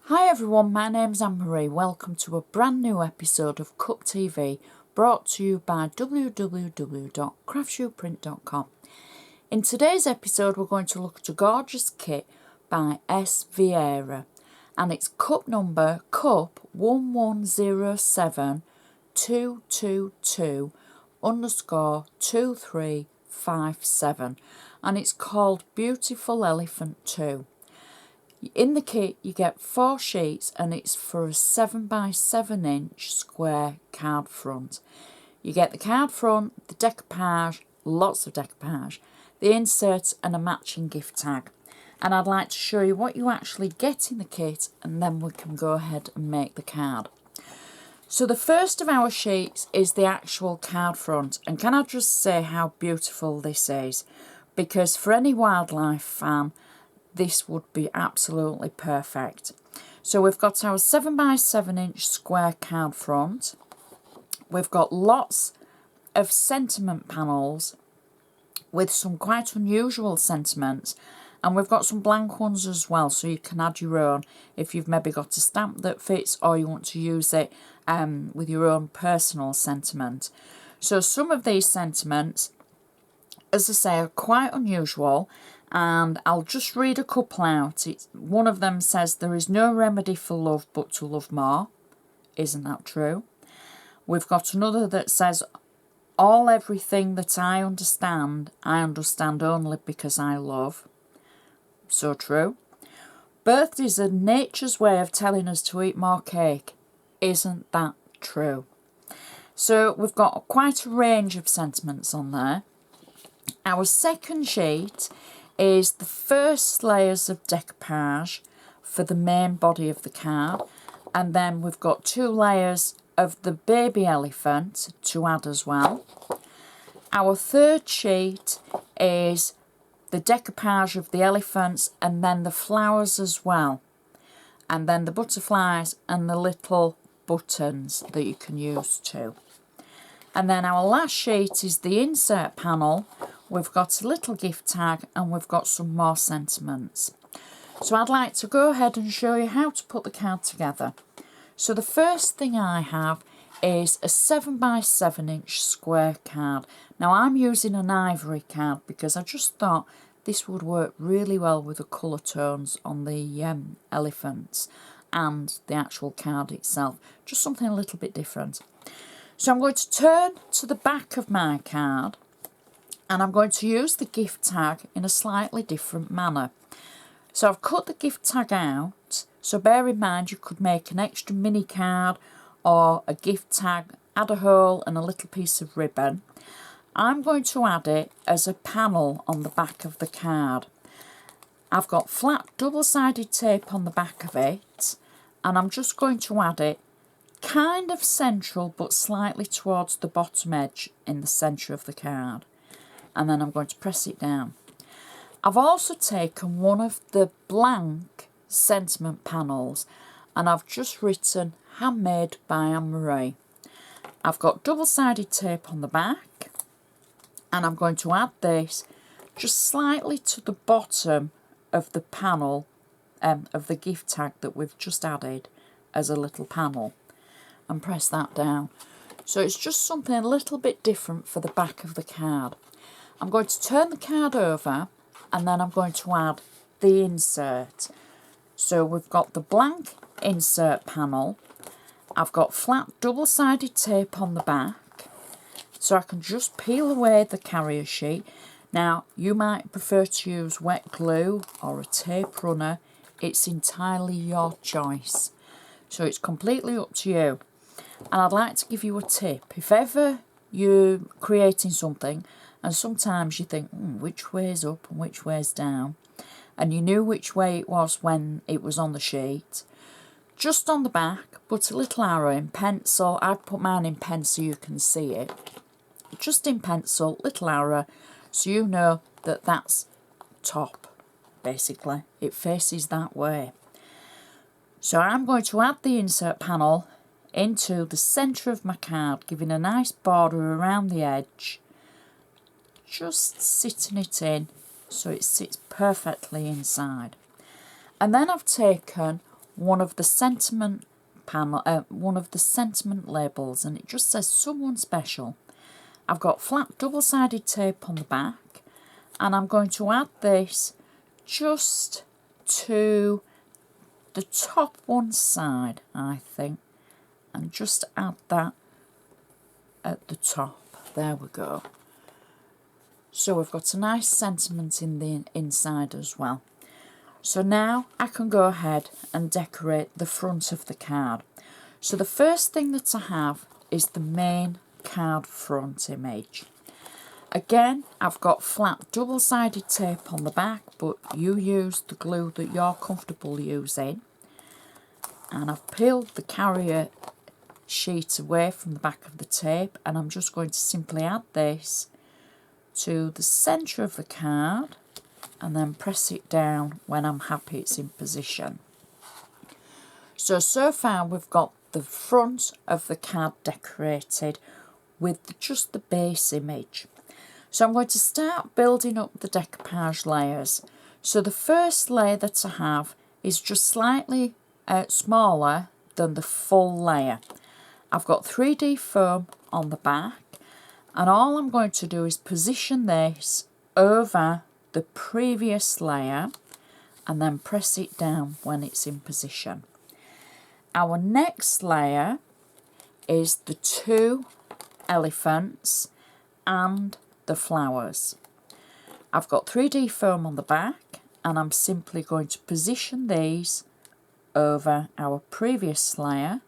Hi everyone, my name's Anne-Marie. Welcome to a brand new episode of Cut TV brought to you by www.craftsuprint.com. In today's episode we're going to look at a gorgeous kit by S Vieira and it's cup number 1107222_2357 and it's called Beautiful Elephant 2. In the kit you get 4 sheets and it's for a 7x7" square card front. You get the card front, the decoupage, lots of decoupage, the inserts and a matching gift tag. And I'd like to show you what you actually get in the kit and then we can go ahead and make the card. So the first of our sheets is the actual card front, and can I just say how beautiful this is, because for any wildlife fan this would be absolutely perfect. So we've got our 7x7" square card front. We've got lots of sentiment panels with some quite unusual sentiments, and we've got some blank ones as well, so you can add your own if you've maybe got a stamp that fits or you want to use it with your own personal sentiment. So some of these sentiments, as I say, are quite unusual, and I'll just read a couple out. One of them says, "There is no remedy for love but to love more." Isn't that true? We've got another that says, everything that I understand only because I love." So true. "Birthdays are nature's way of telling us to eat more cake." Isn't that true? So we've got quite a range of sentiments on there. Our second sheet is the first layers of decoupage for the main body of the card, and then we've got 2 layers of the baby elephant to add as well. Our third sheet is the decoupage of the elephants and then the flowers as well, and then the butterflies and the little buttons that you can use too. And then our last sheet is the insert panel. We've got a little gift tag and we've got some more sentiments. So I'd like to go ahead and show you how to put the card together. So the first thing I have is a 7x7" square card. Now I'm using an ivory card because I just thought this would work really well with the colour tones on the elephants and the actual card itself. Just something a little bit different. So I'm going to turn to the back of my card and I'm going to use the gift tag in a slightly different manner. So I've cut the gift tag out, so bear in mind you could make an extra mini card or a gift tag, add a hole and a little piece of ribbon. I'm going to add it as a panel on the back of the card. I've got flat double-sided tape on the back of it and I'm just going to add it kind of central but slightly towards the bottom edge in the centre of the card, and then I'm going to press it down. I've also taken one of the blank sentiment panels and I've just written "Handmade by Anne-Marie." I've got double-sided tape on the back and I'm going to add this just slightly to the bottom of the panel of the gift tag that we've just added as a little panel, and press that down. So it's just something a little bit different for the back of the card. I'm going to turn the card over and then I'm going to add the insert. So we've got the blank insert panel. I've got flat double-sided tape on the back, so I can just peel away the carrier sheet. Now you might prefer to use wet glue or a tape runner. It's entirely your choice. So it's completely up to you. And I'd like to give you a tip. If ever you're creating something and sometimes you think, which way's up and which way's down, and you knew which way it was when it was on the sheet, just on the back, put a little arrow in pencil. I've put mine in pencil, you can see it. Just in pencil, little arrow, so you know that that's top, basically. It faces that way. So I'm going to add the insert panel into the centre of my card, giving a nice border around the edge, just sitting it in so it sits perfectly inside. And then I've taken one of the sentiment labels, and it just says someone special. I've got flat double-sided tape on the back, and I'm going to add this just to the top one side, I think, and just add that at the top. There we go. So we've got a nice sentiment in the inside as well. So now I can go ahead and decorate the front of the card. So the first thing that I have is the main card front image. Again, I've got flat double-sided tape on the back, but you use the glue that you're comfortable using. And I've peeled the carrier sheet away from the back of the tape, and I'm just going to simply add this to the centre of the card and then press it down when I'm happy it's in position. So far we've got the front of the card decorated with just the base image. So I'm going to start building up the decoupage layers. So the first layer that I have is just slightly smaller than the full layer. I've got 3D foam on the back, and all I'm going to do is position this over the previous layer and then press it down when it's in position. Our next layer is the two elephants and the flowers. I've got 3D foam on the back, and I'm simply going to position these over our previous layer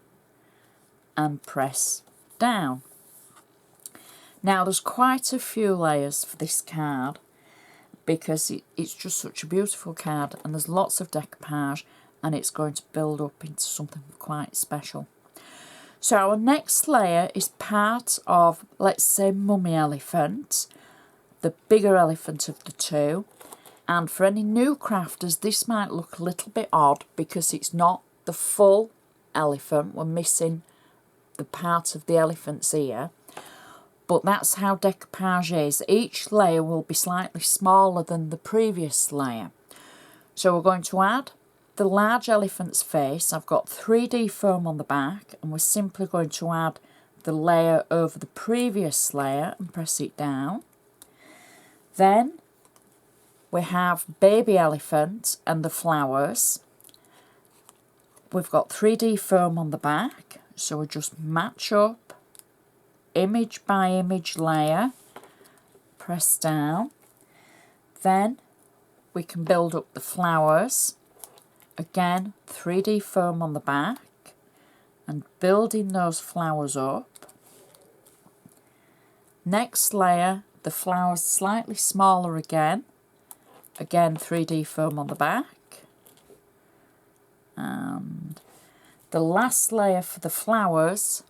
and press down. Now there's quite a few layers for this card because it's just such a beautiful card, and there's lots of decoupage, and it's going to build up into something quite special. So our next layer is part of, let's say, Mummy Elephant, the bigger elephant of the two. And for any new crafters, this might look a little bit odd because it's not the full elephant. We're missing the part of the elephant's ear. But that's how decoupage is. Each layer will be slightly smaller than the previous layer. So we're going to add the large elephant's face. I've got 3D foam on the back, and we're simply going to add the layer over the previous layer and press it down. Then we have baby elephant and the flowers. We've got 3D foam on the back, so we just match up image by image layer, press down. Then we can build up the flowers. Again, 3D foam on the back and building those flowers up. Next layer, the flowers slightly smaller again. Again, 3D foam on the back. And the last layer for the flowers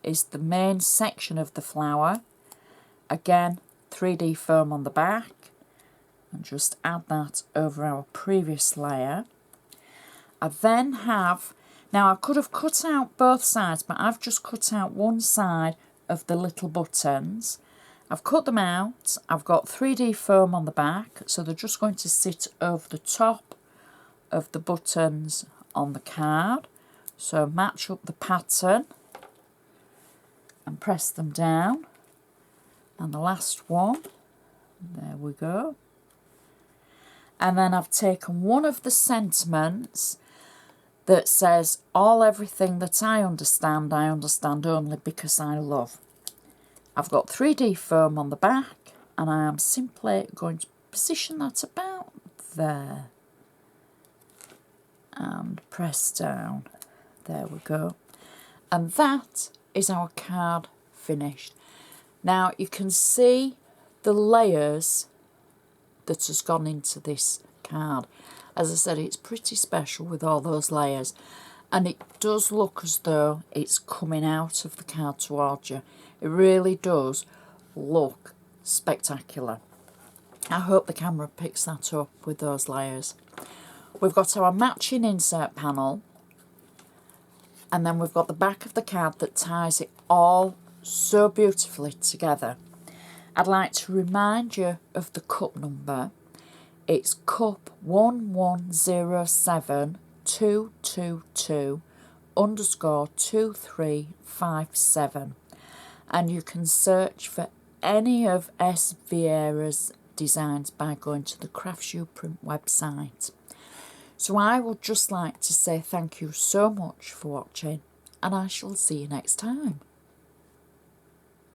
is the main section of the flower. Again, 3D foam on the back. And just add that over our previous layer. I then have, now I could have cut out both sides, but I've just cut out one side of the little buttons. I've cut them out. I've got 3D foam on the back, so they're just going to sit over the top of the buttons on the card. So match up the pattern and press them down. And the last one, there we go. And then I've taken one of the sentiments that says, all everything that I understand only because I love. I've got 3D foam on the back, and I am simply going to position that about there. And press down. There we go. And that is our card finished. Now you can see the layers that has gone into this card. As I said, it's pretty special with all those layers, and it does look as though it's coming out of the card towards you. It really does look spectacular. I hope the camera picks that up with those layers. We've got our matching insert panel, and then we've got the back of the card that ties it all so beautifully together. I'd like to remind you of the cup number. It's cup 1107 222 underscore 2357, and you can search for any of S Vieira's designs by going to the Craftsuprint website. So I would just like to say thank you so much for watching, and I shall see you next time.